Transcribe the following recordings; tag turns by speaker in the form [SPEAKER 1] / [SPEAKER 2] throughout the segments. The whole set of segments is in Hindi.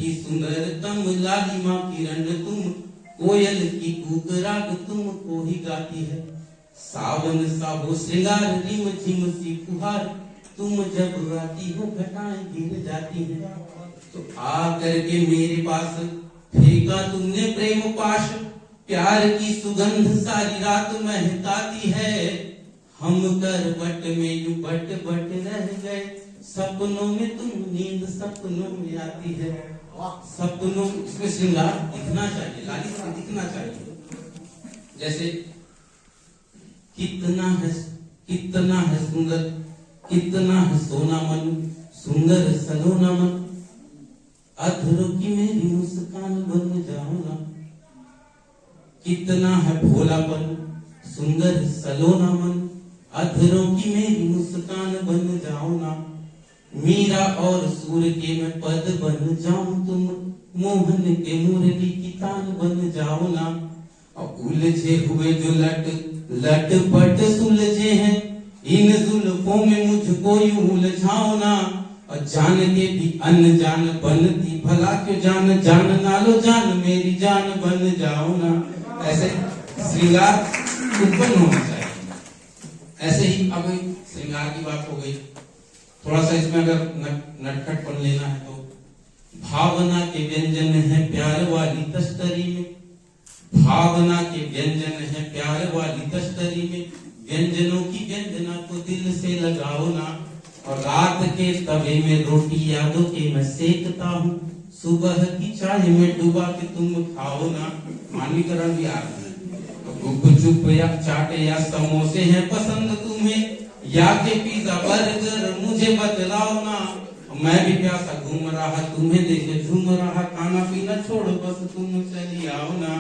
[SPEAKER 1] की सुंदरतम लालिमा किरण तुम, कोयल की कूक राग तुमको ही गाती है। सावन सा हो श्रृंगार रिम झिम सी फुहार, तुम जब आती हो घटाएं गिर जाती हैं। तो आकर के मेरे पास फेंका तुमने प्रेम पाश, प्यार की सुगंध सारी रात महकाती है। हम करवट में यूं बट बट रह गए, सपनों में तुम नींद सपनों में आती है। सपनों इसमें श्रृंगार दिखना चाहिए, लालिमा दिखना चाहिए। जैसे कितना है सुंदर, कितना है सोना मन, सुंदर सलोना मन, अधरों की मेरी मुस्कान बन जाओ ना। कितना है भोलापन, सुंदर सलोना मन, अधरों की मेरी मुस्कान बन जाओ ना। मीरा और सूर के मैं पद बन जाऊं, तुम मोहन के मुरली की तान बन जाओ ना। और उलझे हुए जो लट पट सुलझे हैं, इन जुल्फों में मुझको यूं उलझाओ ना। और जान के भी अनजान बनती भला क्यों जान, जान ना लो जान मेरी जान बन जाओ ना। ऐसे श्रृंगार उत्पन्न होना चाहिए। ऐसे ही अब श्रृंगार की बात हो गई, थोड़ा सा इसमें अगर नटखटपन लेना है तो भावना के व्यंजन है प्यार वाली तश्तरी में, भावना के व्यंजन है प्यार वाली तश्तरी में, व्यंजनों की व्यंजना को दिल से लगाओ ना। और रात के तवे में रोटी यादों के मैं सेकता हूँ, सुबह की चाय में डुबा के तुम खाओ ना। मानवीकरण भी आ रहा है। गुपचुप या चाटे या समोसे हैं पसंद तुम्हें, या के पिज्जा बर्गर मुझे बतलाओ ना। मैं भी प्यासा घूम रहा तुम्हें देखे झूम रहा, खाना पीना छोड़ो बस तुम चली आओ ना।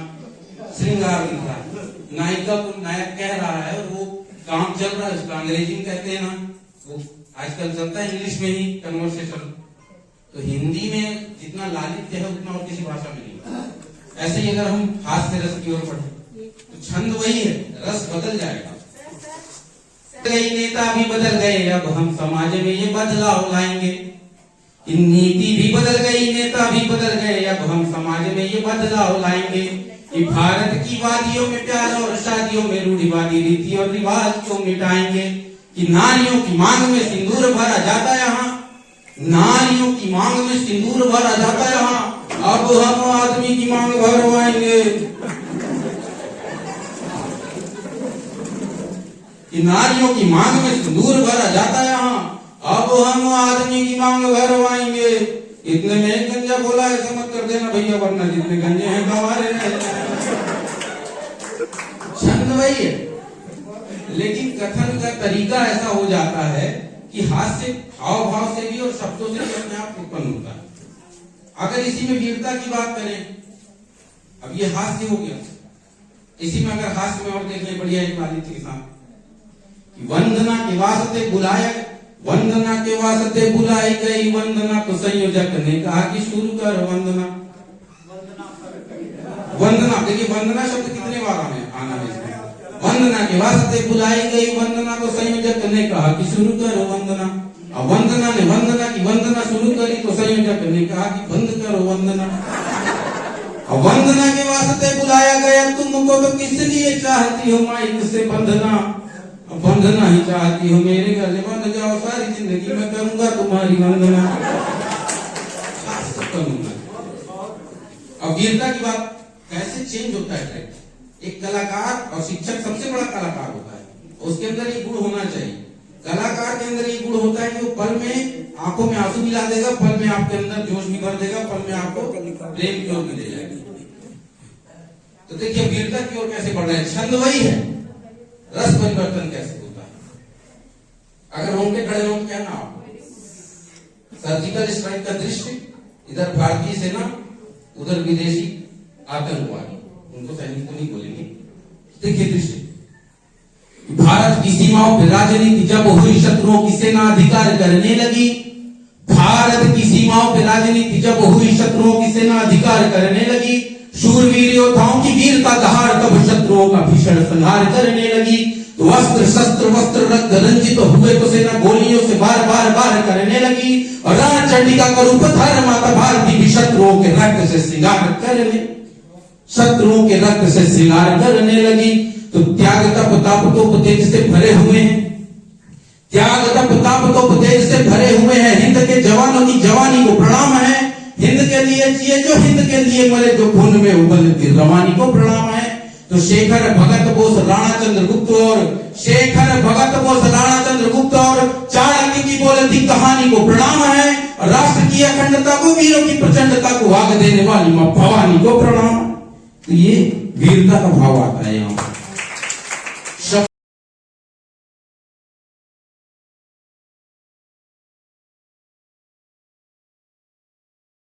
[SPEAKER 1] श्रृंगार लिख रहा है, नायिका को नायक कह रहा है और वो काम चल रहा है, उसका अंग्रेजी में कहते हैं ना, वो आजकल चलता है इंग्लिश में ही कन्वर्सेशन। तो हिंदी में जितना लालित्य है उतना और किसी भाषा में नहीं। ऐसे ही अगर हम हास्य रस की ओर बढ़े तो छंद वही है, रस बदल जाएगा। गई नेता भी बदल गए, अब हम समाज में ये बदलाव लाएंगे। नीति भी बदल गई, नेता भी बदल गए, अब हम समाज में ये बदलाव लाएंगे। कि भारत की वादियों में प्यार और शादियों में रूढ़िवादी रीति और रिवाज क्यों मिटाएंगे। कि नारियों की मांग में सिंदूर भरा जाता यहाँ, नारियों की मांग में सिंदूर भरा जाता यहाँ, अब हम आदमी की मांग भरवाएंगे। कि नारियों की मांग में सिंदूर भरा जाता यहाँ, अब हम आदमी की मांग भरवाएंगे। इतने में एक गंजा बोला, ऐसा मत कर देना भैया वरना जितने गंजे हैं गंवारे हैं। छंद वही है, लेकिन कथन का तरीका ऐसा हो जाता है कि हास्य हाव भाव से भी और शब्दों से भी अपने आप उत्पन्न होता है। अगर इसी में वीरता की बात करें, अब ये हास्य हो गया, इसी में अगर हास्य में और देखने बढ़िया एक लालित्य के साथ, वंदना के वास्ते बुलाया, वंदना के वास्ते बुलाई गई वंदना, तो संयोजक ने कहा कि शुरू कर वंदना। वंदना देखिए, वंदना शब्द कितने बार आना है इसमें। वंदना के वास्ते बुलाई गई वंदना, तो संयोजक ने कहा कि शुरू करो वंदना। और वंदना ने वंदना की वंदना शुरू करी, तो संयोजक ने कहा कि बंद करो वंदना। और वंदना के वास्ते बुलाया गया तुमको, तो किस लिए चाहती हो माइक से बंधना। बंधना ही चाहती हो मेरे गले बंध जाओ, सारी जिंदगी में करूंगा तुम्हारी वंदना। अब वीरता की बात कैसे चेंज होता है। एक कलाकार और शिक्षक सबसे बड़ा कलाकार होता है, उसके अंदर ये गुण होना चाहिए। कलाकार के अंदर ये गुण होता है कि वो पल में आंखों में आंसू मिला देगा, पल में आपके अंदर जोश भी भर देगा, पल में आपको प्रेम की ओर भी ले जाएगा। तो देखिए वीरता की ओर कैसे बढ़ रहा है। छंद वही है, रस परिवर्तन कैसे होता है। अगर होंगे खड़े होंगे क्या ना, सर्जिकल स्ट्राइक का दृश्य, इधर भारतीय सेना उधर विदेशी आतंकवादी, उनको सैनिक तो नहीं बोलेंगे। देखिए दृश्य, भारत की सीमाओं पर राजनीति जब हुई, शत्रुओं की सेना अधिकार करने लगी। भारत की सीमाओं पर राजनीति जब हुई, शत्रुओं की सेना अधिकार करने लगी।
[SPEAKER 2] शूरवीर योद्धाओं की वीरता दहाड़ तब शत्रुओं का भीषण संहार करने लगी। तो वस्त्र शस्त्र वस्त्र रक्त रंजित हुए तो सेना गोलियों से बार बार बार करने लगी। और रण चंडिका का रूप धारण माता भारती भी शत्रुओं के रक्त से श्रृंगार लगी। तो त्याग तप ताप तो तेज से भरे हुए हैं, त्याग तप ताप तो तेज से भरे हुए हैं। हिंद के जवानों की जवानी को प्रणाम है। हिंद के लिए जिए जो हिंद के लिए मरे, जो खून में उबलती रवानी को प्रणाम है। तो शेखर भगत बोस राणा चंद्रगुप्त और चाणक्य की बोलती कहानी को प्रणाम है। और राष्ट्र की अखंडता को, वीरों की प्रचंडता को आग देने वाली मां भवानी को प्रणाम। तो ये वीरता का भाव आता है यहाँ।